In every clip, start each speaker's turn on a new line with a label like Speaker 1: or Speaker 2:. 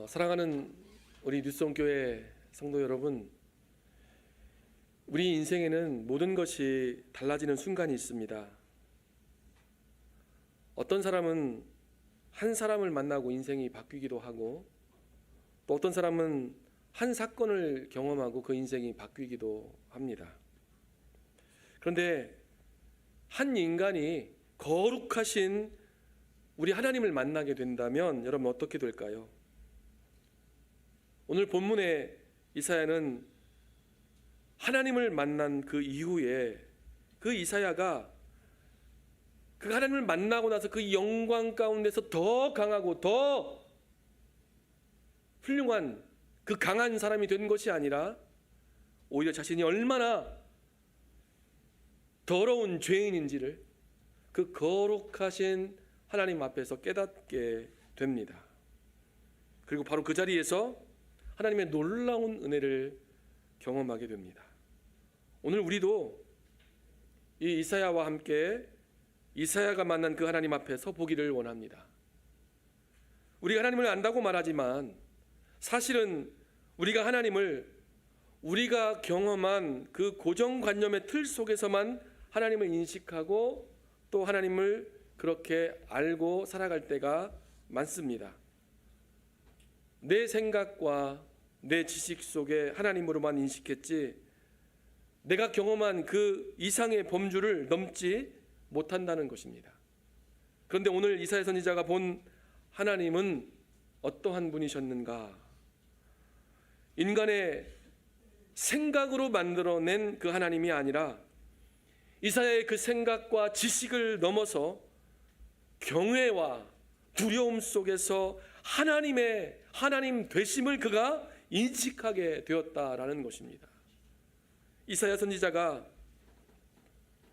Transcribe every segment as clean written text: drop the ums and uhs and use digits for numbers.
Speaker 1: 사랑하는 우리 뉴스온교회 성도 여러분, 우리 인생에는 모든 것이 달라지는 순간이 있습니다. 어떤 사람은 한 사람을 만나고 인생이 바뀌기도 하고, 또 어떤 사람은 한 사건을 경험하고 그 인생이 바뀌기도 합니다. 그런데 한 인간이 거룩하신 우리 하나님을 만나게 된다면 여러분 어떻게 될까요? 오늘 본문의 이사야는 하나님을 만난 그 이후에 그 이사야가 그 하나님을 만나고 나서 그 영광 가운데서 더 강하고 더 훌륭한 그 강한 사람이 된 것이 아니라 오히려 자신이 얼마나 더러운 죄인인지를 그 거룩하신 하나님 앞에서 깨닫게 됩니다. 그리고 바로 그 자리에서 하나님의 놀라운 은혜를 경험하게 됩니다. 오늘 우리도 이 이사야와 함께 이사야가 만난 그 하나님 앞에 서 보기를 원합니다. 우리가 하나님을 안다고 말하지만 사실은 우리가 하나님을 우리가 경험한 그 고정관념의 틀 속에서만 하나님을 인식하고 또 하나님을 그렇게 알고 살아갈 때가 많습니다. 내 생각과 내 지식 속에 하나님으로만 인식했지 내가 경험한 그 이상의 범주를 넘지 못한다는 것입니다. 그런데 오늘 이사야 선지자가 본 하나님은 어떠한 분이셨는가? 인간의 생각으로 만들어낸 그 하나님이 아니라 이사야의 그 생각과 지식을 넘어서 경외와 두려움 속에서 하나님 되심을 그가 인식하게 되었다라는 것입니다. 이사야 선지자가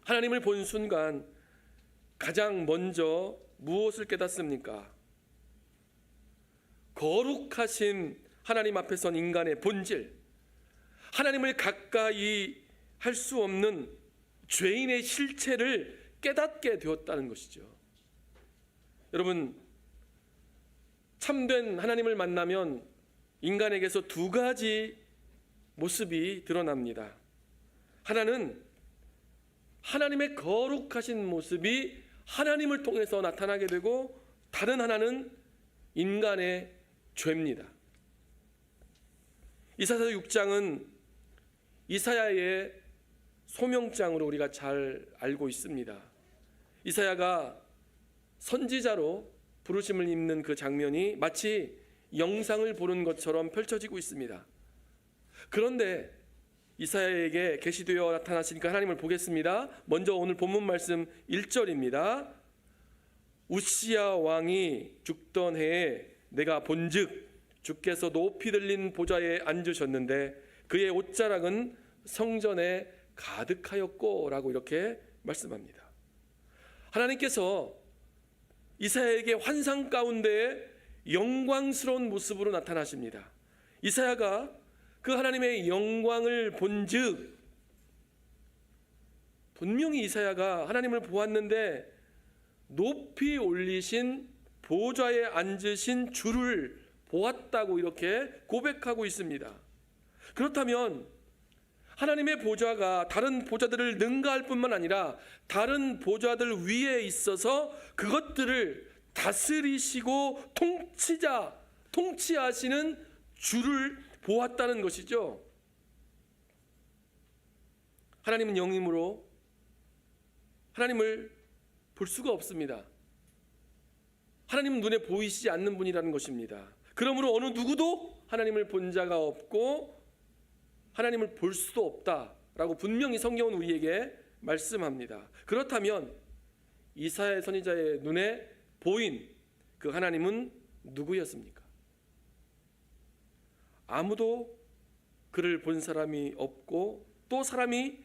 Speaker 1: 하나님을 본 순간 가장 먼저 무엇을 깨닫습니까? 거룩하신 하나님 앞에 선 인간의 본질, 하나님을 가까이 할 수 없는 죄인의 실체를 깨닫게 되었다는 것이죠. 여러분, 참된 하나님을 만나면 인간에게서 두 가지 모습이 드러납니다. 하나는 하나님의 거룩하신 모습이 하나님을 통해서 나타나게 되고, 다른 하나는 인간의 죄입니다. 이사야 6장은 이사야의 소명장으로 우리가 잘 알고 있습니다. 이사야가 선지자로 부르심을 입는 그 장면이 마치 영상을 보는 것처럼 펼쳐지고 있습니다. 그런데 이사야에게 계시되어 나타나신 그 하나님을 보겠습니다. 먼저 오늘 본문 말씀 1절입니다. 우시야 왕이 죽던 해에 내가 본즉 주께서 높이 들린 보좌에 앉으셨는데 그의 옷자락은 성전에 가득하였고 라고 이렇게 말씀합니다. 하나님께서 이사야에게 환상 가운데 영광스러운 모습으로 나타나십니다. 이사야가 그 하나님의 영광을 본즉, 분명히 이사야가 하나님을 보았는데 높이 올리신 보좌에 앉으신 주를 보았다고 이렇게 고백하고 있습니다. 그렇다면 하나님의 보좌가 다른 보좌들을 능가할 뿐만 아니라 다른 보좌들 위에 있어서 그것들을 다스리시고 통치하시는 주를 보았다는 것이죠. 하나님은 영이므로 하나님을 볼 수가 없습니다. 하나님은 눈에 보이시지 않는 분이라는 것입니다. 그러므로 어느 누구도 하나님을 본 자가 없고 하나님을 볼 수도 없다라고 분명히 성경은 우리에게 말씀합니다. 그렇다면 이사야 선지자의 눈에 보인 그 하나님은 누구였습니까? 아무도 그를 본 사람이 없고 또 사람이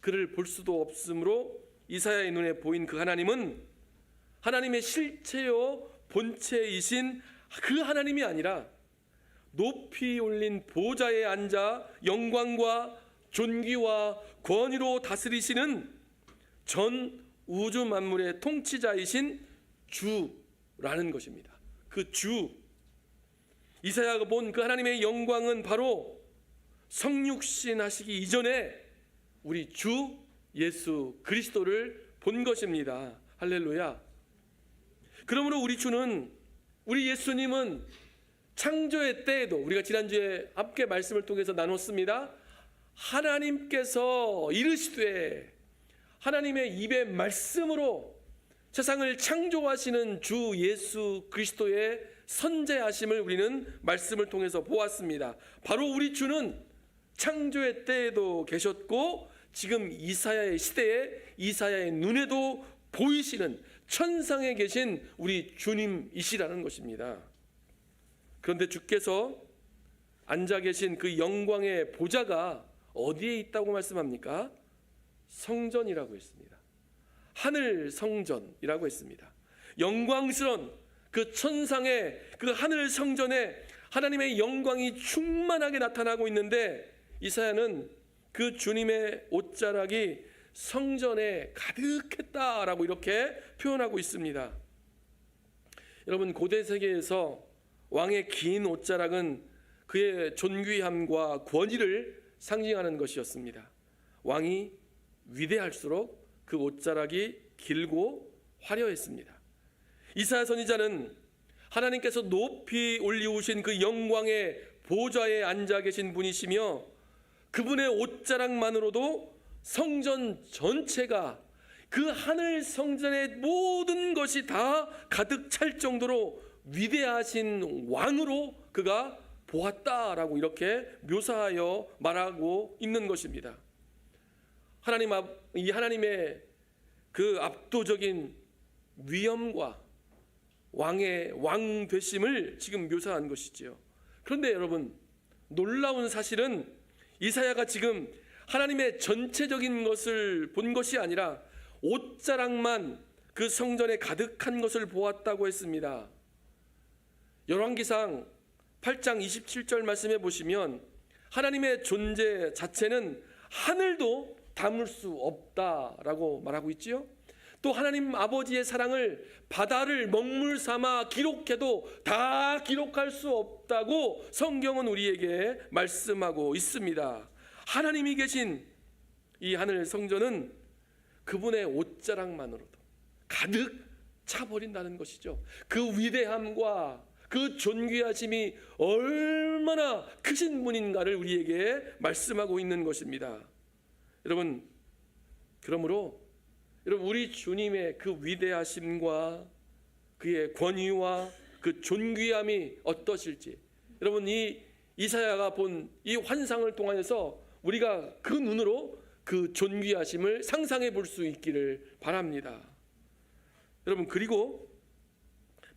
Speaker 1: 그를 볼 수도 없으므로 이사야의 눈에 보인 그 하나님은 하나님의 실체요 본체이신 그 하나님이 아니라 높이 올린 보좌에 앉아 영광과 존귀와 권위로 다스리시는 전 우주 만물의 통치자이신 주라는 것입니다. 그 주, 이사야가 본 그 하나님의 영광은 바로 성육신 하시기 이전에 우리 주 예수 그리스도를 본 것입니다. 할렐루야. 그러므로 우리 예수님은 창조의 때에도, 우리가 지난주에 함께 말씀을 통해서 나눴습니다. 하나님께서 이르시되, 하나님의 입의 말씀으로 세상을 창조하시는 주 예수 그리스도의 선재하심을 우리는 말씀을 통해서 보았습니다. 바로 우리 주는 창조의 때에도 계셨고 지금 이사야의 시대에 이사야의 눈에도 보이시는 천상에 계신 우리 주님이시라는 것입니다. 그런데 주께서 앉아 계신 그 영광의 보좌가 어디에 있다고 말씀합니까? 성전이라고 했습니다. 하늘 성전이라고 했습니다. 영광스러운 그 천상의 그 하늘 성전에 하나님의 영광이 충만하게 나타나고 있는데, 이사야는 그 주님의 옷자락이 성전에 가득했다라고 이렇게 표현하고 있습니다. 여러분, 고대 세계에서 왕의 긴 옷자락은 그의 존귀함과 권위를 상징하는 것이었습니다. 왕이 위대할수록 그 옷자락이 길고 화려했습니다. 이사야 선지자는 하나님께서 높이 올리우신 그 영광의 보좌에 앉아 계신 분이시며 그분의 옷자락만으로도 성전 전체가, 그 하늘 성전의 모든 것이 다 가득 찰 정도로 위대하신 왕으로 그가 보았다라고 이렇게 묘사하여 말하고 있는 것입니다. 이 하나님의 그 압도적인 위엄과 왕의 왕 되심을 지금 묘사한 것이지요. 그런데 여러분, 놀라운 사실은 이사야가 지금 하나님의 전체적인 것을 본 것이 아니라 옷자락만 그 성전에 가득한 것을 보았다고 했습니다. 열왕기상 8장 27절 말씀해 보시면 하나님의 존재 자체는 하늘도 담을 수 없다라고 말하고 있지요. 또 하나님 아버지의 사랑을 바다를 먹물 삼아 기록해도 다 기록할 수 없다고 성경은 우리에게 말씀하고 있습니다. 하나님이 계신 이 하늘 성전은 그분의 옷자락만으로도 가득 차버린다는 것이죠. 그 위대함과 그 존귀하심이 얼마나 크신 분인가를 우리에게 말씀하고 있는 것입니다. 여러분, 그러므로 우리 주님의 그 위대하심과 그의 권위와 그 존귀함이 어떠실지, 여러분, 이 이사야가 본 이 환상을 통하여서 우리가 그 눈으로 그 존귀하심을 상상해 볼 수 있기를 바랍니다. 여러분, 그리고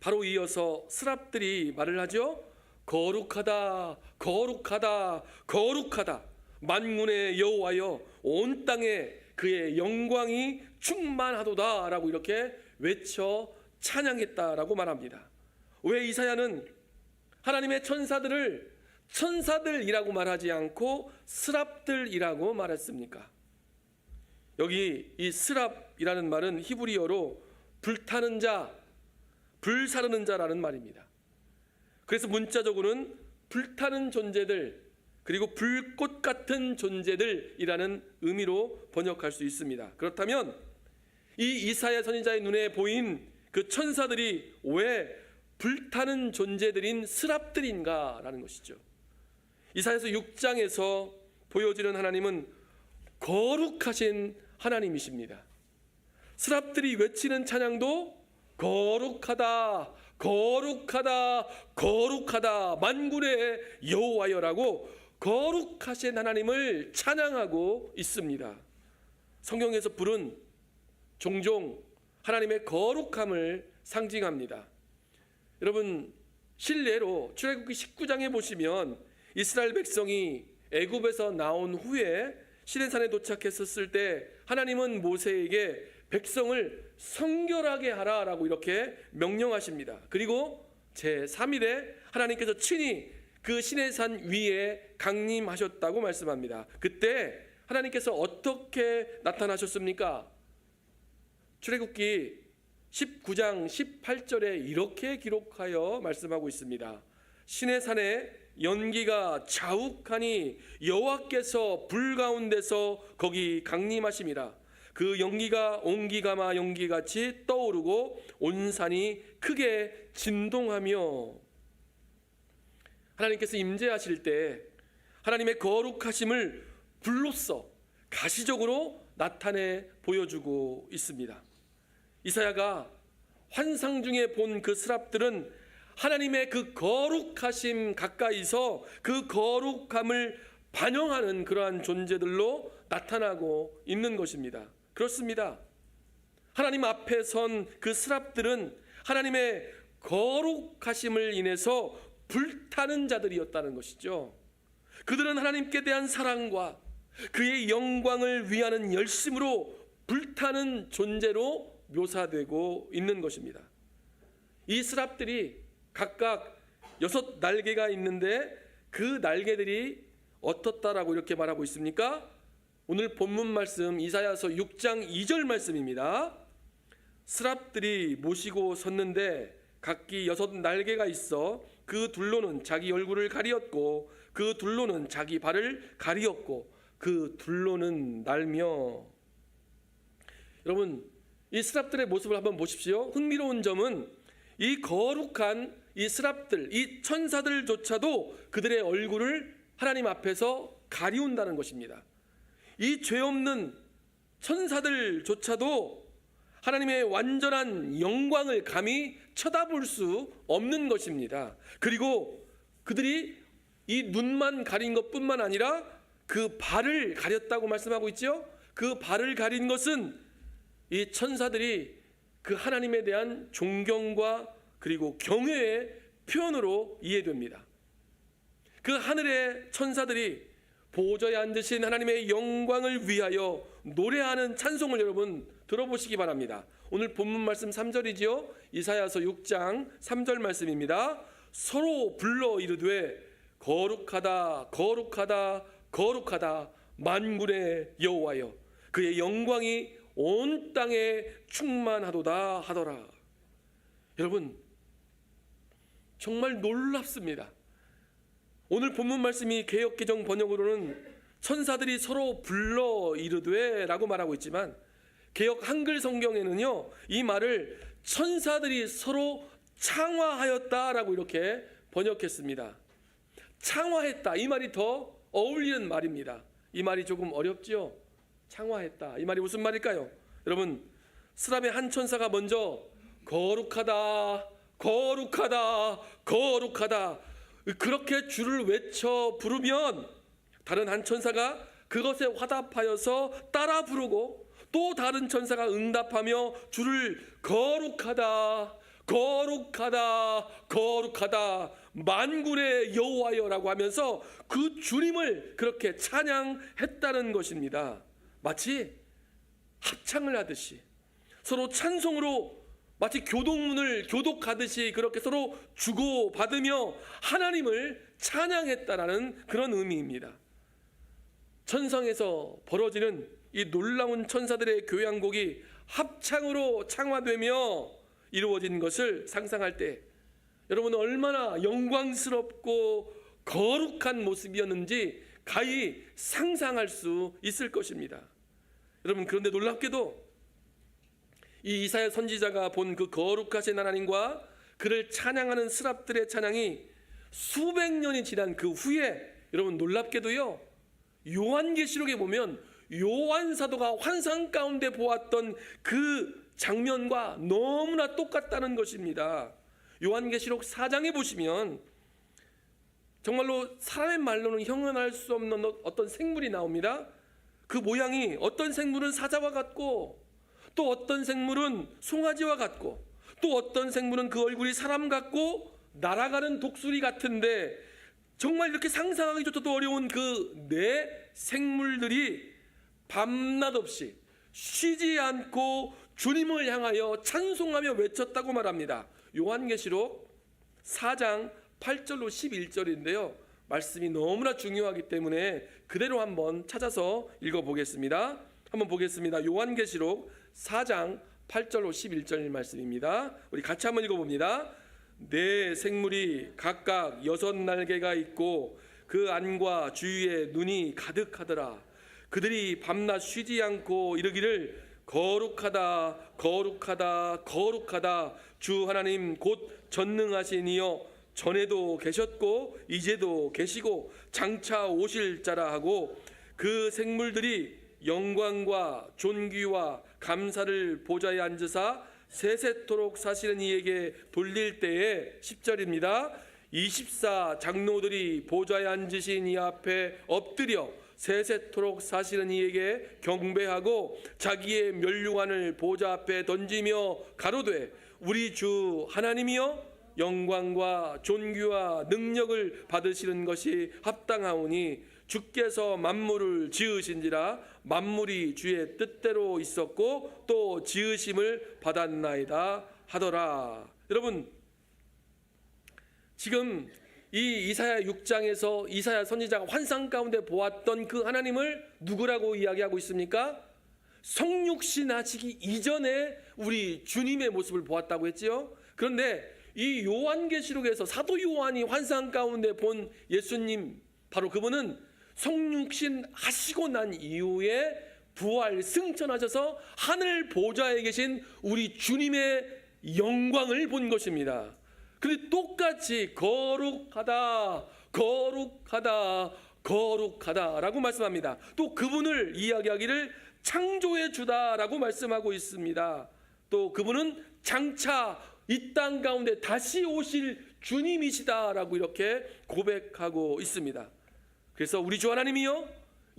Speaker 1: 바로 이어서 스랍들이 말을 하죠. 거룩하다, 거룩하다, 거룩하다. 만군의 여호와여, 온 땅에 그의 영광이 충만하도다라고 이렇게 외쳐 찬양했다라고 말합니다. 왜 이사야는 하나님의 천사들이라고 말하지 않고 스랍들이라고 말했습니까? 여기 이 스랍이라는 말은 히브리어로 불타는 자, 불사르는 자라는 말입니다. 그래서 문자적으로는 불타는 존재들, 그리고 불꽃 같은 존재들이라는 의미로 번역할 수 있습니다. 그렇다면 이 이사야 선지자의 눈에 보인 그 천사들이 왜 불타는 존재들인 스랍들인가라는 것이죠. 이사야서 6장에서 보여지는 하나님은 거룩하신 하나님이십니다. 스랍들이 외치는 찬양도 거룩하다, 거룩하다, 거룩하다, 만군의 여호와여라고 거룩하신 하나님을 찬양하고 있습니다. 성경에서 불은 종종 하나님의 거룩함을 상징합니다. 여러분, 실례로 출애굽기 19장에 보시면 이스라엘 백성이 애굽에서 나온 후에 시내산에 도착했었을 때 하나님은 모세에게 백성을 성결하게 하라라고 이렇게 명령하십니다. 그리고 제3일에 하나님께서 친히 그 시내산 위에 강림하셨다고 말씀합니다. 그때 하나님께서 어떻게 나타나셨습니까? 출애굽기 19장 18절에 이렇게 기록하여 말씀하고 있습니다. 시내산에 연기가 자욱하니 여호와께서 불 가운데서 거기 강림하심이라. 그 연기가 옹기가마 연기같이 떠오르고 온 산이 크게 진동하며. 하나님께서 임재하실 때 하나님의 거룩하심을 불로써 가시적으로 나타내 보여주고 있습니다. 이사야가 환상 중에 본 그 스랍들은 하나님의 그 거룩하심 가까이서 그 거룩함을 반영하는 그러한 존재들로 나타나고 있는 것입니다. 그렇습니다. 하나님 앞에 선 그 스랍들은 하나님의 거룩하심을 인해서 불타는 자들이었다는 것이죠. 그들은 하나님께 대한 사랑과 그의 영광을 위하는 열심으로 불타는 존재로 묘사되고 있는 것입니다. 이 스랍들이 각각 6 날개가 있는데 그 날개들이 어떻다라고 이렇게 말하고 있습니까? 오늘 본문 말씀 이사야서 6장 2절 말씀입니다. 스랍들이 모시고 섰는데 각기 6 날개가 있어 그 둘로는 자기 얼굴을 가리었고 그 둘로는 자기 발을 가리었고 그 둘로는 날며. 여러분, 이 스랍들의 모습을 한번 보십시오. 흥미로운 점은 이 거룩한 이 스랍들, 이 천사들조차도 그들의 얼굴을 하나님 앞에서 가리운다는 것입니다. 이 죄 없는 천사들조차도 하나님의 완전한 영광을 감히 쳐다볼 수 없는 것입니다. 그리고 그들이 이 눈만 가린 것뿐만 아니라 그 발을 가렸다고 말씀하고 있죠. 그 발을 가린 것은 이 천사들이 그 하나님에 대한 존경과 그리고 경외의 표현으로 이해됩니다. 그 하늘의 천사들이 보좌에 앉으신 하나님의 영광을 위하여 노래하는 찬송을 여러분 들어보시기 바랍니다. 오늘 본문 말씀 3절이지요. 이사야서 6장 3절 말씀입니다. 서로 불러 이르되 거룩하다 거룩하다 거룩하다 만군의 여호와여, 그의 영광이 온 땅에 충만하도다 하더라. 여러분, 정말 놀랍습니다. 오늘 본문 말씀이 개역개정 번역으로는 천사들이 서로 불러 이르되 라고 말하고 있지만 개역 한글 성경에는요, 이 말을 천사들이 서로 창화하였다라고 이렇게 번역했습니다. 창화했다, 이 말이 더 어울리는 말입니다. 이 말이 조금 어렵죠? 창화했다, 이 말이 무슨 말일까요? 여러분, 스랍의 한 천사가 먼저 거룩하다 거룩하다 거룩하다 그렇게 주를 외쳐 부르면 다른 한 천사가 그것에 화답하여서 따라 부르고 또 다른 천사가 응답하며 주를 거룩하다 거룩하다 거룩하다 만군의 여호와여라고 하면서 그 주님을 그렇게 찬양했다는 것입니다. 마치 합창을 하듯이 서로 찬송으로 마치 교동문을 교독하듯이 그렇게 서로 주고받으며 하나님을 찬양했다라는 그런 의미입니다. 천상에서 벌어지는 이 놀라운 천사들의 교향곡이 합창으로 창화되며 이루어진 것을 상상할 때 여러분은 얼마나 영광스럽고 거룩한 모습이었는지 가히 상상할 수 있을 것입니다. 여러분, 그런데 놀랍게도 이 이사야 선지자가 본 그 거룩하신 하나님과 그를 찬양하는 스랍들의 찬양이 수백 년이 지난 그 후에 여러분 놀랍게도요, 요한계시록에 보면 요한 사도가 환상 가운데 보았던 그 장면과 너무나 똑같다는 것입니다. 요한계시록 4장에 보시면 정말로 사람의 말로는 형언할 수 없는 어떤 생물이 나옵니다. 그 모양이 어떤 생물은 사자와 같고 또 어떤 생물은 송아지와 같고 또 어떤 생물은 그 얼굴이 사람 같고 날아가는 독수리 같은데 정말 이렇게 상상하기조차도 어려운 그 네 생물들이 밤낮 없이 쉬지 않고 주님을 향하여 찬송하며 외쳤다고 말합니다. 요한계시록 4장 8절로 11절인데요. 말씀이 너무나 중요하기 때문에 그대로 한번 찾아서 읽어보겠습니다. 한번 보겠습니다. 요한계시록 4장 8절로 11절 말씀입니다. 우리 같이 한번 읽어봅니다. 네 생물이 각각 6날개가 있고 그 안과 주위에 눈이 가득하더라. 그들이 밤낮 쉬지 않고 이르기를 거룩하다 거룩하다 거룩하다 주 하나님 곧 전능하신 이여 전에도 계셨고 이제도 계시고 장차 오실 자라 하고 그 생물들이 영광과 존귀와 감사를 보좌에 앉으사 세세토록 사시는 이에게 돌릴 때에 10절입니다. 24 장로들이 보좌에 앉으신 이 앞에 엎드려 세세토록 사시는 이에게 경배하고 자기의 면류관을 보좌 앞에 던지며 가로되 우리 주 하나님이여 영광과 존귀와 능력을 받으시는 것이 합당하오니 주께서 만물을 지으신지라 만물이 주의 뜻대로 있었고 또 지으심을 받았나이다 하더라. 여러분, 지금 이 이사야 6장에서 이사야 선지자가 환상 가운데 보았던 그 하나님을 누구라고 이야기하고 있습니까? 성육신 하시기 이전에 우리 주님의 모습을 보았다고 했지요. 그런데 이 요한계시록에서 사도 요한이 환상 가운데 본 예수님, 바로 그분은 성육신 하시고 난 이후에 부활 승천하셔서 하늘 보좌에 계신 우리 주님의 영광을 본 것입니다. 그런데 똑같이 거룩하다 거룩하다 거룩하다라고 말씀합니다. 또 그분을 이야기하기를 창조의 주다라고 말씀하고 있습니다. 또 그분은 장차 이 땅 가운데 다시 오실 주님이시다라고 이렇게 고백하고 있습니다. 그래서 우리 주 하나님이요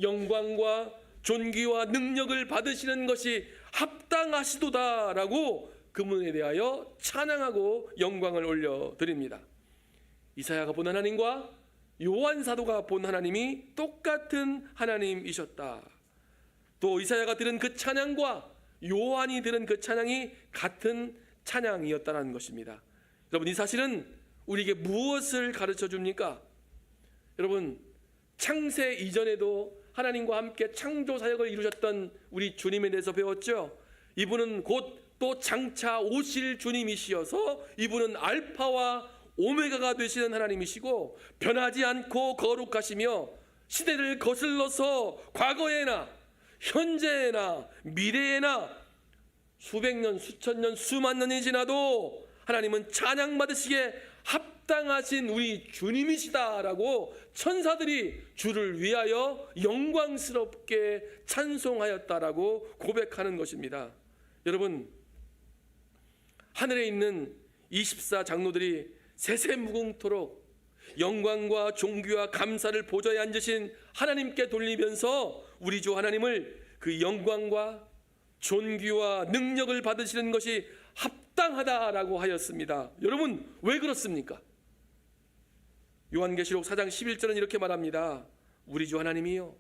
Speaker 1: 영광과 존귀와 능력을 받으시는 것이 합당하시도다라고 그분에 대하여 찬양하고 영광을 올려드립니다. 이사야가 본 하나님과 요한 사도가 본 하나님이 똑같은 하나님이셨다. 또 이사야가 들은 그 찬양과 요한이 들은 그 찬양이 같은 찬양이었다는 것입니다. 여러분, 이 사실은 우리에게 무엇을 가르쳐 줍니까? 여러분, 창세 이전에도 하나님과 함께 창조 사역을 이루셨던 우리 주님에 대해서 배웠죠. 이분은 곧 또 장차 오실 주님이시어서 이분은 알파와 오메가가 되시는 하나님이시고 변하지 않고 거룩하시며 시대를 거슬러서 과거에나 현재에나 미래에나 수백 년, 수천 년, 수만 년이 지나도 하나님은 찬양받으시기에 합당하신 우리 주님이시다라고 천사들이 주를 위하여 영광스럽게 찬송하였다라고 고백하는 것입니다. 여러분, 하늘에 있는 24 장로들이 세세무궁토록 영광과 존귀와 감사를 보좌에 앉으신 하나님께 돌리면서 우리 주 하나님을 그 영광과 존귀와 능력을 받으시는 것이 합당하다라고 하였습니다. 여러분, 왜 그렇습니까? 요한계시록 4장 11절은 이렇게 말합니다. 우리 주 하나님이요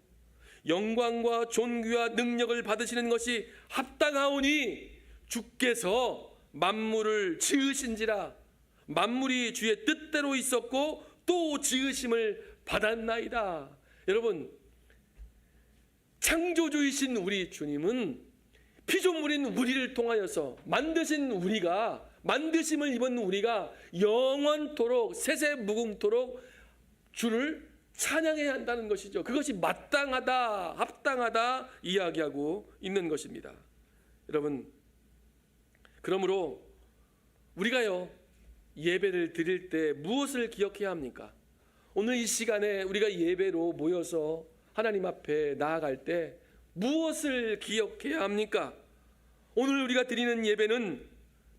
Speaker 1: 영광과 존귀와 능력을 받으시는 것이 합당하오니 주께서 만물을 지으신지라 만물이 주의 뜻대로 있었고 또 지으심을 받았나이다. 여러분, 창조주이신 우리 주님은 피조물인 우리를 통하여서 만드신 우리가, 만드심을 입은 우리가 영원토록 세세무궁토록 주를 찬양해야 한다는 것이죠. 그것이 마땅하다, 합당하다 이야기하고 있는 것입니다. 여러분, 그러므로 우리가요 예배를 드릴 때 무엇을 기억해야 합니까? 오늘 이 시간에 우리가 예배로 모여서 하나님 앞에 나아갈 때 무엇을 기억해야 합니까? 오늘 우리가 드리는 예배는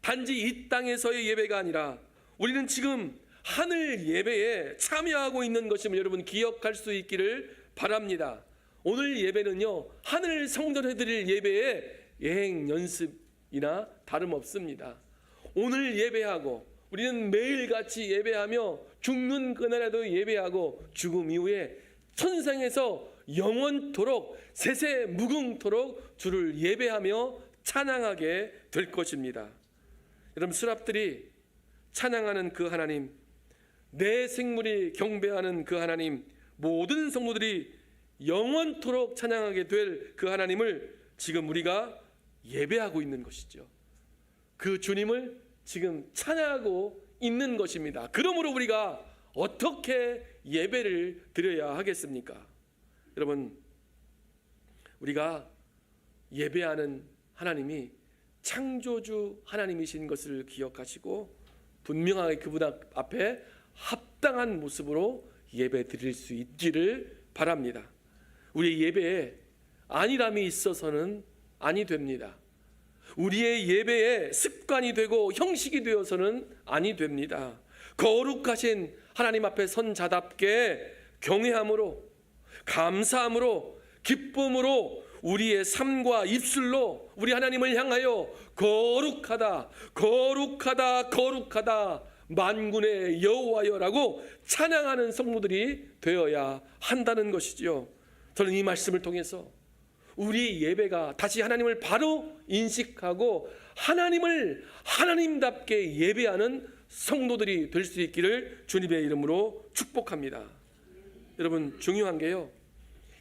Speaker 1: 단지 이 땅에서의 예배가 아니라 우리는 지금 하늘 예배에 참여하고 있는 것임을 여러분 기억할 수 있기를 바랍니다. 오늘 예배는요 하늘 성전에 드릴 예배의 예행 연습이나 다름없습니다. 오늘 예배하고 우리는 매일같이 예배하며 죽는 그날에도 예배하고 죽음 이후에 천상에서 영원토록 세세무궁토록 주를 예배하며 찬양하게 될 것입니다. 여러분, 수랍들이 찬양하는 그 하나님, 내 생물이 경배하는 그 하나님, 모든 성도들이 영원토록 찬양하게 될 그 하나님을 지금 우리가 예배하고 있는 것이죠. 그 주님을 지금 찬양하고 있는 것입니다. 그러므로 우리가 어떻게 예배를 드려야 하겠습니까? 여러분, 우리가 예배하는 하나님이 창조주 하나님이신 것을 기억하시고 분명하게 그분 앞에 합당한 모습으로 예배 드릴 수 있기를 바랍니다. 우리의 예배에 안일함이 있어서는 아니 됩니다. 우리의 예배에 습관이 되고 형식이 되어서는 아니 됩니다. 거룩하신 하나님 앞에 선자답게 경외함으로, 감사함으로, 기쁨으로 우리의 삶과 입술로 우리 하나님을 향하여 거룩하다, 거룩하다, 거룩하다, 만군의 여호와여라고 찬양하는 성도들이 되어야 한다는 것이지요. 저는 이 말씀을 통해서 우리 예배가 다시 하나님을 바로 인식하고 하나님을 하나님답게 예배하는 성도들이 될 수 있기를 주님의 이름으로 축복합니다. 여러분, 중요한 게요,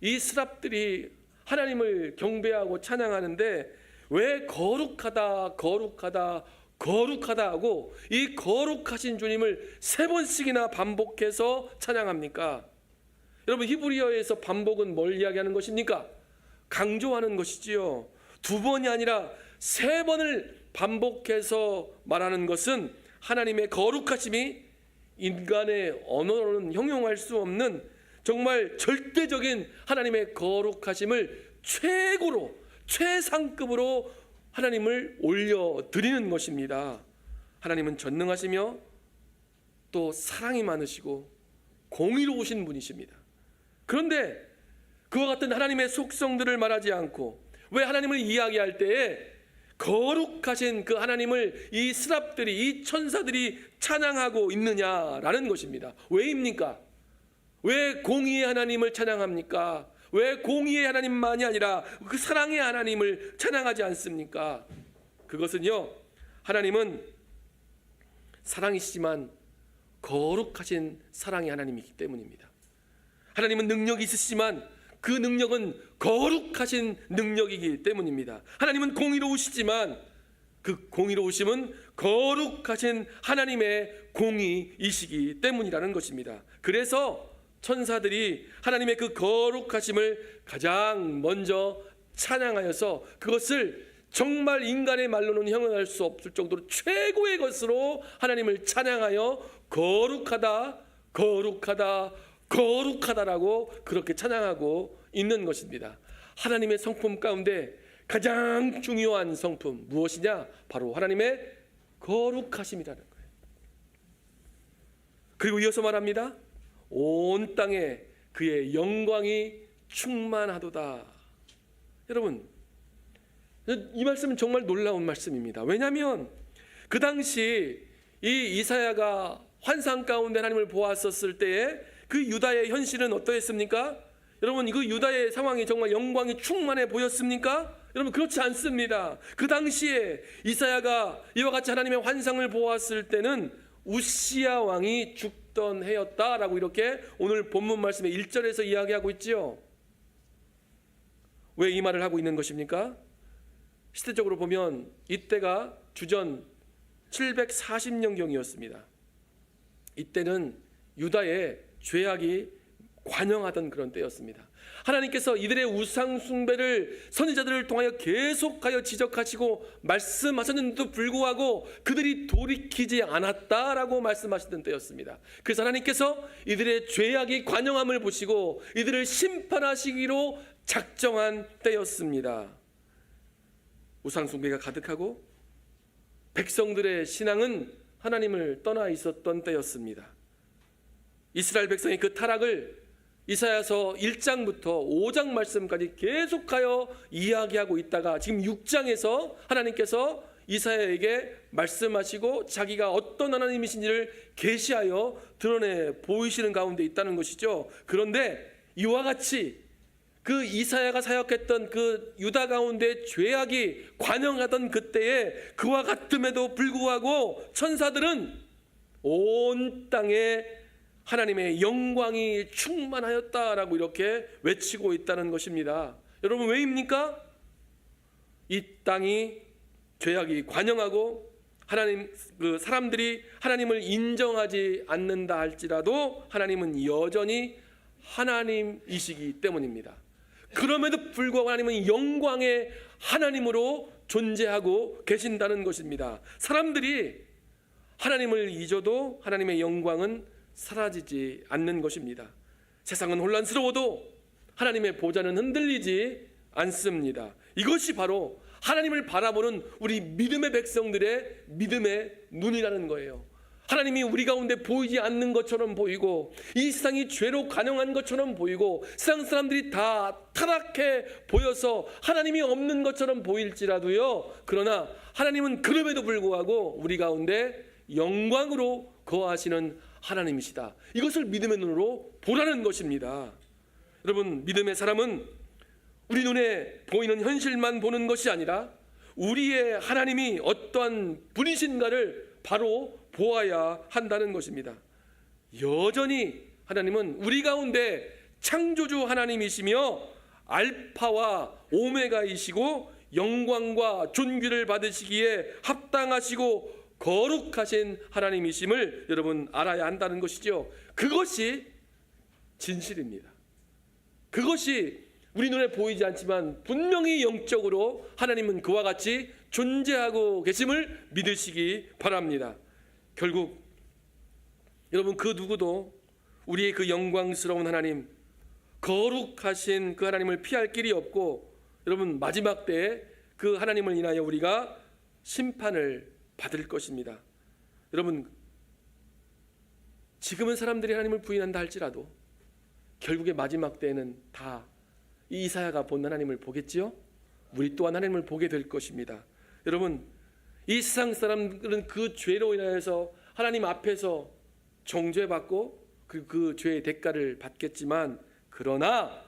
Speaker 1: 이 스랍들이 하나님을 경배하고 찬양하는데 왜 거룩하다, 거룩하다, 거룩하다 하고 이 거룩하신 주님을 3번씩이나 반복해서 찬양합니까? 여러분, 히브리어에서 반복은 뭘 이야기하는 것입니까? 강조하는 것이지요. 2번이 아니라 3번을 반복해서 말하는 것은 하나님의 거룩하심이 인간의 언어로는 형용할 수 없는 정말 절대적인 하나님의 거룩하심을 최고로, 최상급으로 하나님을 올려드리는 것입니다. 하나님은 전능하시며 또 사랑이 많으시고 공의로우신 분이십니다. 그런데 그와 같은 하나님의 속성들을 말하지 않고 왜 하나님을 이야기할 때에 거룩하신 그 하나님을 이 스랍들이, 이 천사들이 찬양하고 있느냐라는 것입니다. 왜입니까? 왜 공의의 하나님을 찬양합니까? 왜 공의의 하나님만이 아니라 그 사랑의 하나님을 찬양하지 않습니까? 그것은요, 하나님은 사랑이시지만 거룩하신 사랑의 하나님이기 때문입니다. 하나님은 능력이 있으시지만 그 능력은 거룩하신 능력이기 때문입니다. 하나님은 공의로우시지만 그 공의로우심은 거룩하신 하나님의 공의이시기 때문이라는 것입니다. 그래서 천사들이 하나님의 그 거룩하심을 가장 먼저 찬양하여서 그것을 정말 인간의 말로는 형용할 수 없을 정도로 최고의 것으로 하나님을 찬양하여 거룩하다, 거룩하다, 거룩하다라고 그렇게 찬양하고 있는 것입니다. 하나님의 성품 가운데 가장 중요한 성품 무엇이냐? 바로 하나님의 거룩하심이라는 거예요. 그리고 이어서 말합니다. 온 땅에 그의 영광이 충만하도다. 여러분, 이 말씀은 정말 놀라운 말씀입니다. 왜냐하면 그 당시 이 이사야가 환상 가운데 하나님을 보았었을 때에 그 유다의 현실은 어떠했습니까? 여러분, 그 유다의 상황이 정말 영광이 충만해 보였습니까? 여러분, 그렇지 않습니다. 그 당시에 이사야가 이와 같이 하나님의 환상을 보았을 때는 우시야 왕이 죽던 해였다라고 이렇게 오늘 본문 말씀의 1절에서 이야기하고 있지요. 왜 이 말을 하고 있는 것입니까? 시대적으로 보면 이때가 주전 740년경이었습니다. 이때는 유다의 죄악이 관영하던 그런 때였습니다. 하나님께서 이들의 우상 숭배를 선지자들을 통하여 계속하여 지적하시고 말씀하셨는데도 불구하고 그들이 돌이키지 않았다라고 말씀하시던 때였습니다. 그래서 하나님께서 이들의 죄악이 관영함을 보시고 이들을 심판하시기로 작정한 때였습니다. 우상 숭배가 가득하고 백성들의 신앙은 하나님을 떠나 있었던 때였습니다. 이스라엘 백성의 그 타락을 이사야서 1장부터 5장 말씀까지 계속하여 이야기하고 있다가 지금 6장에서 하나님께서 이사야에게 말씀하시고 자기가 어떤 하나님이신지를 계시하여 드러내 보이시는 가운데 있다는 것이죠. 그런데 이와 같이 그 이사야가 사역했던 그 유다 가운데 죄악이 관영하던 그때에 그와 같음에도 불구하고 천사들은 온 땅에 하나님의 영광이 충만하였다라고 이렇게 외치고 있다는 것입니다. 여러분, 왜입니까? 이 땅이 죄악이 관영하고 사람들이 하나님을 인정하지 않는다 할지라도 하나님은 여전히 하나님이시기 때문입니다. 그럼에도 불구하고 하나님은 영광의 하나님으로 존재하고 계신다는 것입니다. 사람들이 하나님을 잊어도 하나님의 영광은 사라지지 않는 것입니다. 세상은 혼란스러워도 하나님의 보좌는 흔들리지 않습니다. 이것이 바로 하나님을 바라보는 우리 믿음의 백성들의 믿음의 눈이라는 거예요. 하나님이 우리 가운데 보이지 않는 것처럼 보이고 이 세상이 죄로 관영한 것처럼 보이고 세상 사람들이 다 타락해 보여서 하나님이 없는 것처럼 보일지라도요, 그러나 하나님은 그럼에도 불구하고 우리 가운데 영광으로 거하시는 하나님이시다. 이것을 믿음의 눈으로 보라는 것입니다. 여러분, 믿음의 사람은 우리 눈에 보이는 현실만 보는 것이 아니라 우리의 하나님이 어떠한 분이신가를 바로 보아야 한다는 것입니다. 여전히 하나님은 우리 가운데 창조주 하나님이시며 알파와 오메가이시고 영광과 존귀를 받으시기에 합당하시고 거룩하신 하나님이심을 여러분 알아야 한다는 것이죠. 그것이 진실입니다. 그것이 우리 눈에 보이지 않지만 분명히 영적으로 하나님은 그와 같이 존재하고 계심을 믿으시기 바랍니다. 결국 여러분, 그 누구도 우리의 그 영광스러운 하나님, 거룩하신 그 하나님을 피할 길이 없고, 여러분, 마지막 때에 그 하나님을 인하여 우리가 심판을 받을 것입니다. 여러분, 지금은 사람들이 하나님을 부인한다 할지라도 결국에 마지막 때에는 다 이 이사야가 본 하나님을 보겠지요? 우리 또한 하나님을 보게 될 것입니다. 여러분, 이 세상 사람들은 그 죄로 인하여서 하나님 앞에서 정죄받고 그 죄의 대가를 받겠지만, 그러나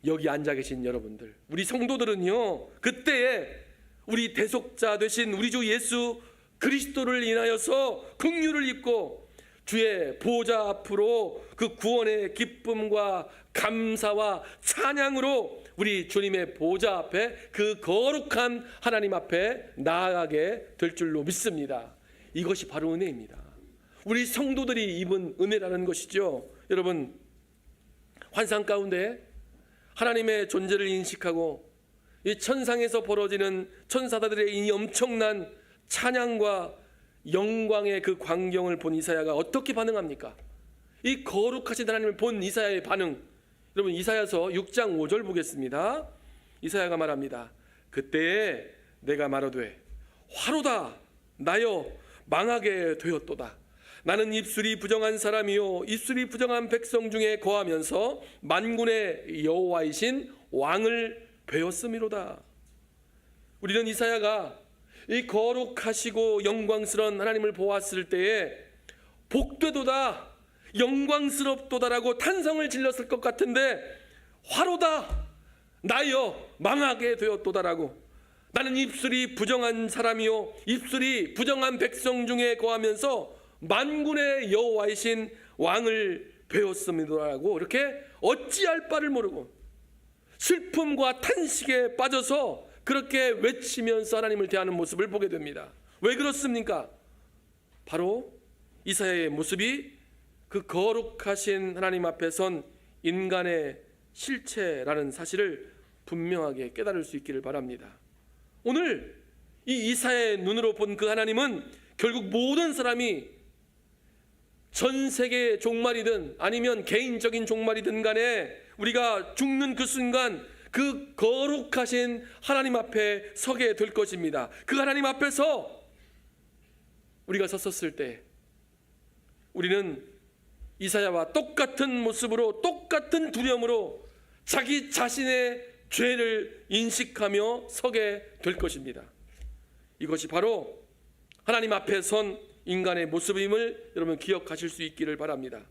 Speaker 1: 여기 앉아 계신 여러분들, 우리 성도들은요, 그때에 우리 대속자 되신 우리 주 예수 그리스도를 인하여서 긍휼을 입고 주의 보좌 앞으로 그 구원의 기쁨과 감사와 찬양으로 우리 주님의 보좌 앞에 그 거룩한 하나님 앞에 나아가게 될 줄로 믿습니다. 이것이 바로 은혜입니다. 우리 성도들이 입은 은혜라는 것이죠. 여러분, 환상 가운데 하나님의 존재를 인식하고 이 천상에서 벌어지는 천사들의 이 엄청난 찬양과 영광의 그 광경을 본 이사야가 어떻게 반응합니까? 이 거룩하신 하나님을 본 이사야의 반응, 여러분 이사야서 6장 5절 보겠습니다. 이사야가 말합니다. 그때에 내가 말하되 화로다 나여 망하게 되었도다. 나는 입술이 부정한 사람이요 입술이 부정한 백성 중에 거하면서 만군의 여호와이신 왕을 배웠음이로다. 우리는 이사야가 이 거룩하시고 영광스러운 하나님을 보았을 때에 복되도다, 영광스럽도다라고 탄성을 질렀을 것 같은데, 화로다 나여 망하게 되었도다라고, 나는 입술이 부정한 사람이요 입술이 부정한 백성 중에 거하면서 만군의 여호와이신 왕을 배웠음이라고, 이렇게 어찌할 바를 모르고 슬픔과 탄식에 빠져서 그렇게 외치면서 하나님을 대하는 모습을 보게 됩니다. 왜 그렇습니까? 바로 이사야의 모습이 그 거룩하신 하나님 앞에 선 인간의 실체라는 사실을 분명하게 깨달을 수 있기를 바랍니다. 오늘 이 이사야의 눈으로 본 그 하나님은 결국 모든 사람이 전 세계의 종말이든 아니면 개인적인 종말이든 간에 우리가 죽는 그 순간 그 거룩하신 하나님 앞에 서게 될 것입니다. 그 하나님 앞에서 우리가 섰을 때 우리는 이사야와 똑같은 모습으로, 똑같은 두려움으로 자기 자신의 죄를 인식하며 서게 될 것입니다. 이것이 바로 하나님 앞에 선 인간의 모습임을 여러분 기억하실 수 있기를 바랍니다.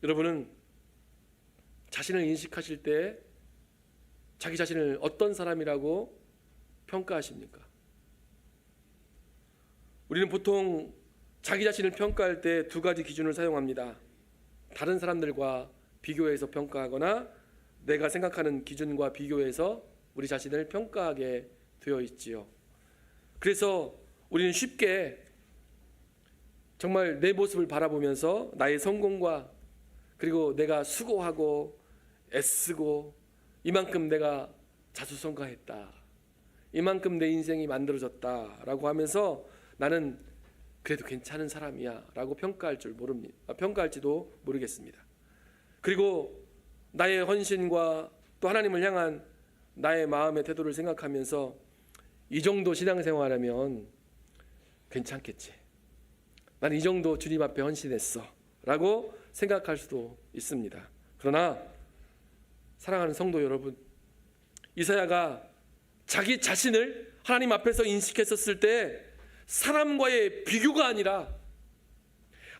Speaker 1: 여러분은 자신을 인식하실 때 자기 자신을 어떤 사람이라고 평가하십니까? 우리는 보통 자기 자신을 평가할 때 두 가지 기준을 사용합니다. 다른 사람들과 비교해서 평가하거나 내가 생각하는 기준과 비교해서 우리 자신을 평가하게 되어 있지요. 그래서 우리는 쉽게 정말 내 모습을 바라보면서 나의 성공과 그리고 내가 수고하고 애쓰고 이만큼 내가 자수성가했다, 이만큼 내 인생이 만들어졌다라고 하면서 나는 그래도 괜찮은 사람이야 라고 평가할지도 모르겠습니다. 그리고 나의 헌신과 또 하나님을 향한 나의 마음의 태도를 생각하면서 이 정도 신앙생활하면 괜찮겠지, 난 이 정도 주님 앞에 헌신했어 라고 생각할 수도 있습니다. 그러나 사랑하는 성도 여러분, 이사야가 자기 자신을 하나님 앞에서 인식했었을 때 사람과의 비교가 아니라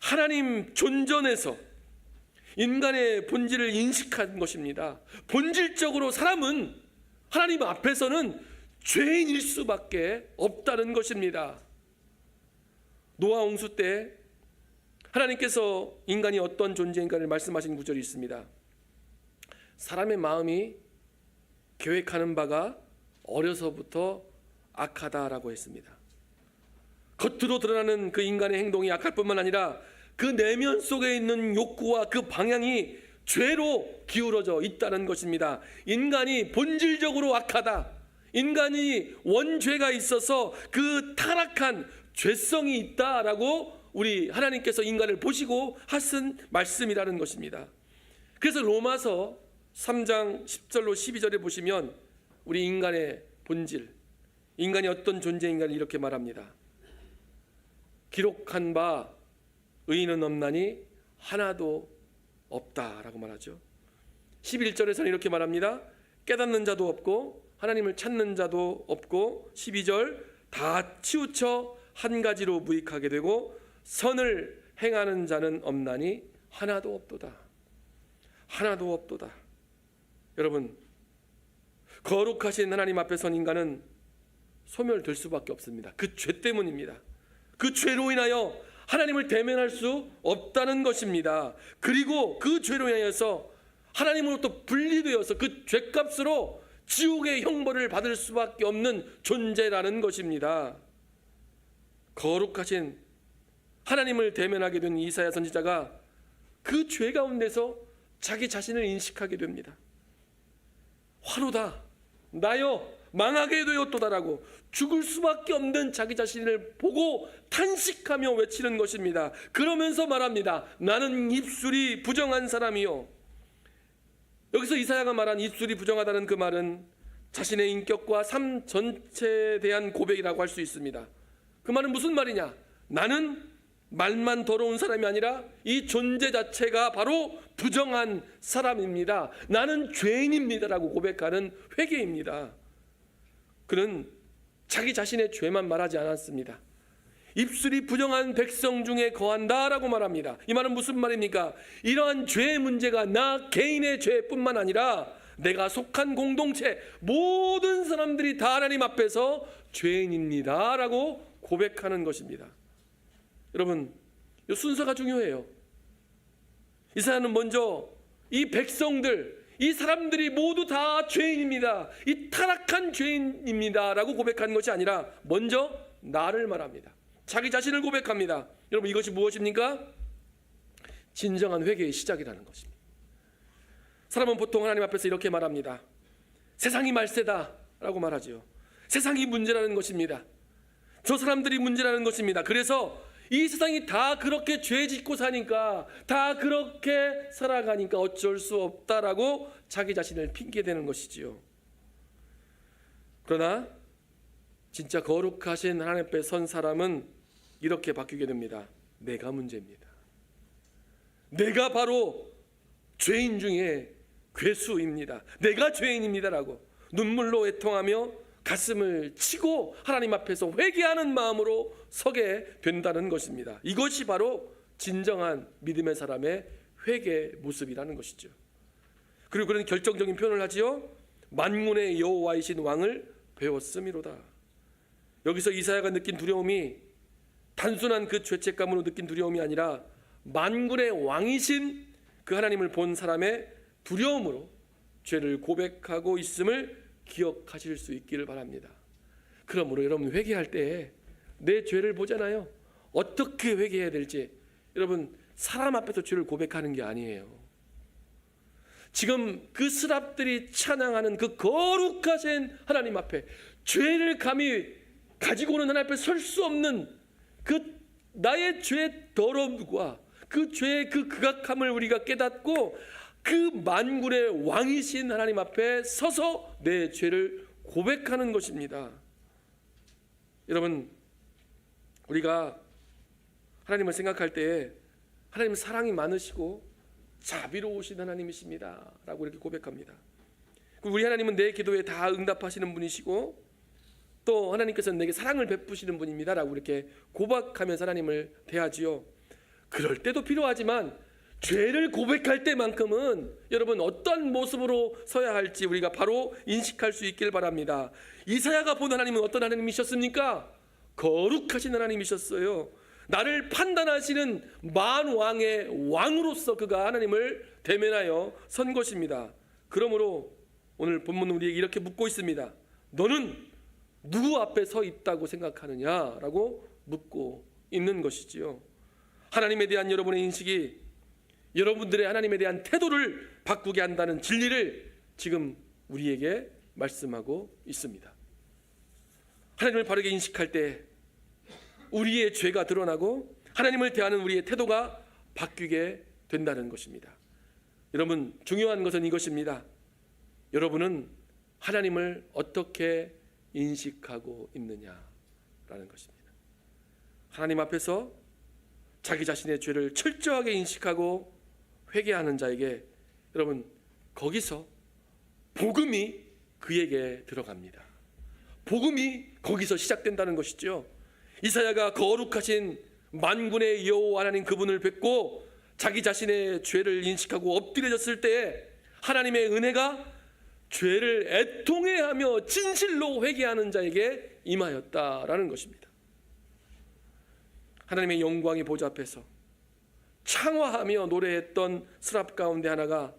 Speaker 1: 하나님 존전에서 인간의 본질을 인식한 것입니다. 본질적으로 사람은 하나님 앞에서는 죄인일 수밖에 없다는 것입니다. 노아 홍수 때 하나님께서 인간이 어떤 존재인가를 말씀하신 구절이 있습니다. 사람의 마음이 계획하는 바가 어려서부터 악하다라고 했습니다. 겉으로 드러나는 그 인간의 행동이 악할 뿐만 아니라 그 내면 속에 있는 욕구와 그 방향이 죄로 기울어져 있다는 것입니다. 인간이 본질적으로 악하다, 인간이 원죄가 있어서 그 타락한 죄성이 있다라고 우리 하나님께서 인간을 보시고 하신 말씀이라는 것입니다. 그래서 로마서 3장 10절로 12절에 보시면 우리 인간의 본질, 인간이 어떤 존재인가를 이렇게 말합니다. 기록한 바 의인은 없나니 하나도 없다라고 말하죠. 11절에서는 이렇게 말합니다. 깨닫는 자도 없고 하나님을 찾는 자도 없고 12절 다 치우쳐 한 가지로 무익하게 되고 선을 행하는 자는 없나니 하나도 없도다. 하나도 없도다. 여러분, 거룩하신 하나님 앞에 선 인간은 소멸될 수밖에 없습니다. 그 죄 때문입니다. 그 죄로 인하여 하나님을 대면할 수 없다는 것입니다. 그리고 그 죄로 인하여서 하나님으로부터 분리되어서 그 죄값으로 지옥의 형벌을 받을 수밖에 없는 존재라는 것입니다. 거룩하신 하나님을 대면하게 된 이사야 선지자가 그 죄 가운데서 자기 자신을 인식하게 됩니다. 화로다, 나여 망하게 되었도다라고 죽을 수밖에 없는 자기 자신을 보고 탄식하며 외치는 것입니다. 그러면서 말합니다. 나는 입술이 부정한 사람이요. 여기서 이사야가 말한 입술이 부정하다는 그 말은 자신의 인격과 삶 전체에 대한 고백이라고 할 수 있습니다. 그 말은 무슨 말이냐? 나는 말만 더러운 사람이 아니라 이 존재 자체가 바로 부정한 사람입니다. 나는 죄인입니다라고 고백하는 회개입니다. 그는 자기 자신의 죄만 말하지 않았습니다. 입술이 부정한 백성 중에 거한다라고 말합니다. 이 말은 무슨 말입니까? 이러한 죄의 문제가 나 개인의 죄뿐만 아니라 내가 속한 공동체 모든 사람들이 다 하나님 앞에서 죄인입니다라고 고백하는 것입니다. 여러분, 이 순서가 중요해요. 이사야는 먼저 이 백성들, 이 사람들이 모두 다 죄인입니다, 이 타락한 죄인입니다 라고 고백하는 것이 아니라 먼저 나를 말합니다. 자기 자신을 고백합니다. 여러분, 이것이 무엇입니까? 진정한 회개의 시작이라는 것입니다. 사람은 보통 하나님 앞에서 이렇게 말합니다. 세상이 말세다 라고 말하죠. 세상이 문제라는 것입니다. 저 사람들이 문제라는 것입니다. 그래서 이 세상이 다 그렇게 죄 짓고 사니까, 다 그렇게 살아가니까 어쩔 수 없다라고 자기 자신을 핑계대는 것이지요. 그러나 진짜 거룩하신 하나님 앞에 선 사람은 이렇게 바뀌게 됩니다. 내가 문제입니다. 내가 바로 죄인 중에 괴수입니다. 내가 죄인입니다라고 눈물로 애통하며 가슴을 치고 하나님 앞에서 회개하는 마음으로 서게 된다는 것입니다. 이것이 바로 진정한 믿음의 사람의 회개 모습이라는 것이죠. 그리고 그런 결정적인 표현을 하지요. 만군의 여호와이신 왕을 배웠음이로다. 여기서 이사야가 느낀 두려움이 단순한 그 죄책감으로 느낀 두려움이 아니라 만군의 왕이신 그 하나님을 본 사람의 두려움으로 죄를 고백하고 있음을 기억하실 수 있기를 바랍니다. 그러므로 여러분 회개할 때 내 죄를 보잖아요. 어떻게 회개해야 될지. 여러분 사람 앞에서 죄를 고백하는 게 아니에요. 지금 그 스랍들이 찬양하는 그 거룩하신 하나님 앞에 죄를 감히 가지고는 하나님 앞에 설 수 없는 그 나의 죄의 더러움과 그 죄의 그 극악함을 우리가 깨닫고 그 만군의 왕이신 하나님 앞에 서서 내 죄를 고백하는 것입니다. 여러분 우리가 하나님을 생각할 때 하나님은 사랑이 많으시고 자비로우신 하나님이십니다 라고 이렇게 고백합니다. 우리 하나님은 내 기도에 다 응답하시는 분이시고 또 하나님께서는 내게 사랑을 베푸시는 분입니다 라고 이렇게 고백하면서 하나님을 대하지요. 그럴 때도 필요하지만 죄를 고백할 때만큼은 여러분 어떤 모습으로 서야 할지 우리가 바로 인식할 수 있길 바랍니다. 이사야가 본 하나님은 어떤 하나님이셨습니까? 거룩하신 하나님이셨어요. 나를 판단하시는 만왕의 왕으로서 그가 하나님을 대면하여 선 것입니다. 그러므로 오늘 본문은 우리에게 이렇게 묻고 있습니다. 너는 누구 앞에 서 있다고 생각하느냐라고 묻고 있는 것이지요. 하나님에 대한 여러분의 인식이 여러분들의 하나님에 대한 태도를 바꾸게 한다는 진리를 지금 우리에게 말씀하고 있습니다. 하나님을 바르게 인식할 때 우리의 죄가 드러나고 하나님을 대하는 우리의 태도가 바뀌게 된다는 것입니다. 여러분 중요한 것은 이것입니다. 여러분은 하나님을 어떻게 인식하고 있느냐라는 것입니다. 하나님 앞에서 자기 자신의 죄를 철저하게 인식하고 회개하는 자에게 여러분 거기서 복음이 그에게 들어갑니다. 복음이 거기서 시작된다는 것이죠. 이사야가 거룩하신 만군의 여호와 하나님 그분을 뵙고 자기 자신의 죄를 인식하고 엎드려졌을 때 하나님의 은혜가 죄를 애통해하며 진실로 회개하는 자에게 임하였다라는 것입니다. 하나님의 영광의 보좌 앞에서 창화하며 노래했던 스랍 가운데 하나가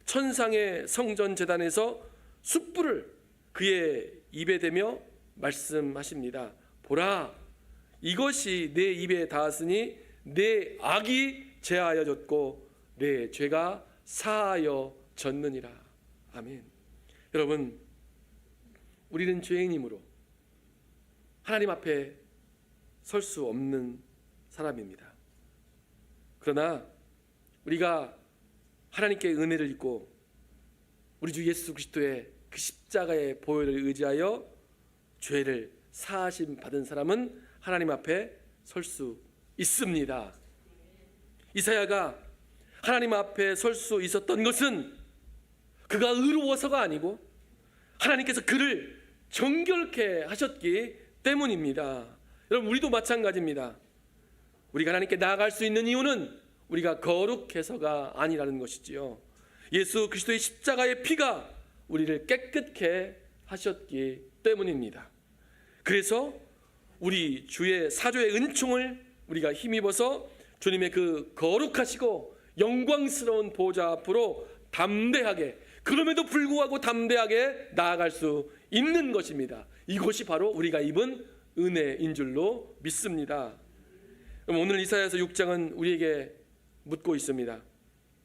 Speaker 1: 천상의 성전 제단에서 숯불을 그의 입에 대며 말씀하십니다. 보라, 이것이 내 입에 닿았으니 내 악이 제하여졌고 내 죄가 사하여졌느니라. 아멘. 여러분, 우리는 죄인이므로 하나님 앞에 설 수 없는 사람입니다. 그러나 우리가 하나님께 은혜를 입고 우리 주 예수 그리스도의 그 십자가의 보혈을 의지하여 죄를 사하심 받은 사람은 하나님 앞에 설 수 있습니다. 이사야가 하나님 앞에 설 수 있었던 것은 그가 의로워서가 아니고 하나님께서 그를 정결케 하셨기 때문입니다. 여러분 우리도 마찬가지입니다. 우리가 하나님께 나아갈 수 있는 이유는 우리가 거룩해서가 아니라는 것이지요. 예수 그리스도의 십자가의 피가 우리를 깨끗게 하셨기 때문입니다. 그래서 우리 주의 사조의 은총을 우리가 힘입어서 주님의 그 거룩하시고 영광스러운 보좌 앞으로 담대하게, 그럼에도 불구하고 담대하게 나아갈 수 있는 것입니다. 이것이 바로 우리가 입은 은혜인 줄로 믿습니다. 그럼 오늘 이사야서 6장은 우리에게 묻고 있습니다.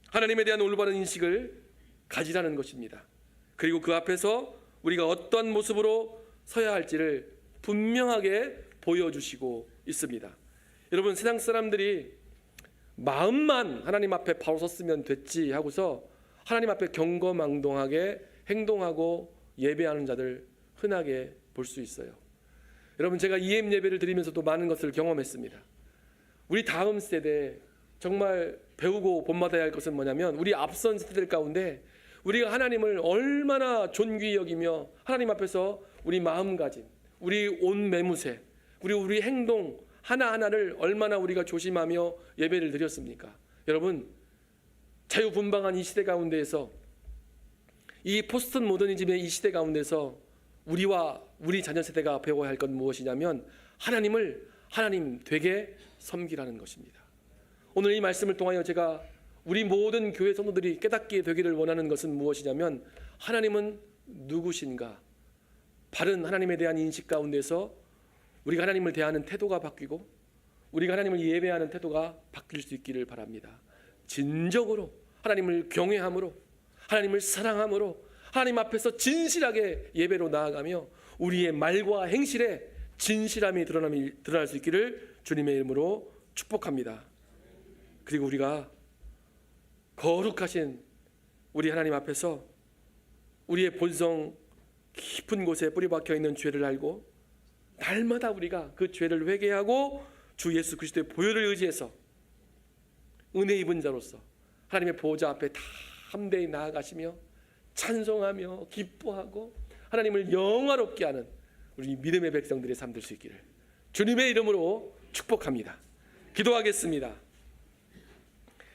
Speaker 1: 하나님에 대한 올바른 인식을 가지라는 것입니다. 그리고 그 앞에서 우리가 어떤 모습으로 서야 할지를 분명하게 보여주시고 있습니다. 여러분 세상 사람들이 마음만 하나님 앞에 바로 섰으면 됐지 하고서 하나님 앞에 경거망동하게 행동하고 예배하는 자들 흔하게 볼 수 있어요. 여러분 제가 EM 예배를 드리면서도 많은 것을 경험했습니다. 우리 다음 세대 정말 배우고 본받아야 할 것은 뭐냐면 우리 앞선 세대들 가운데 우리가 하나님을 얼마나 존귀히 여기며 하나님 앞에서 우리 마음가짐, 우리 온 매무새, 우리 행동 하나하나를 얼마나 우리가 조심하며 예배를 드렸습니까? 여러분 자유분방한 이 시대 가운데에서 이 포스트 모더니즘의 이 시대 가운데서 우리와 우리 자녀 세대가 배워야 할 건 무엇이냐면 하나님을 하나님 되게 섬기라는 것입니다. 오늘 이 말씀을 통하여 제가 우리 모든 교회 성도들이 깨닫게 되기를 원하는 것은 무엇이냐면 하나님은 누구신가? 바른 하나님에 대한 인식 가운데서 우리가 하나님을 대하는 태도가 바뀌고 우리가 하나님을 예배하는 태도가 바뀔 수 있기를 바랍니다. 진정으로 하나님을 경외함으로 하나님을 사랑함으로 하나님 앞에서 진실하게 예배로 나아가며 우리의 말과 행실에 진실함이 드러날 수 있기를 주님의 이름으로 축복합니다. 그리고 우리가 거룩하신 우리 하나님 앞에서 우리의 본성 깊은 곳에 뿌리박혀 있는 죄를 알고 날마다 우리가 그 죄를 회개하고 주 예수 그리스도의 보혈을 의지해서 은혜 입은 자로서 하나님의 보호자 앞에 담대히 나아가시며 찬송하며 기뻐하고 하나님을 영화롭게 하는 우리 믿음의 백성들의 삶 될 수 있기를 주님의 이름으로 축복합니다. 기도하겠습니다.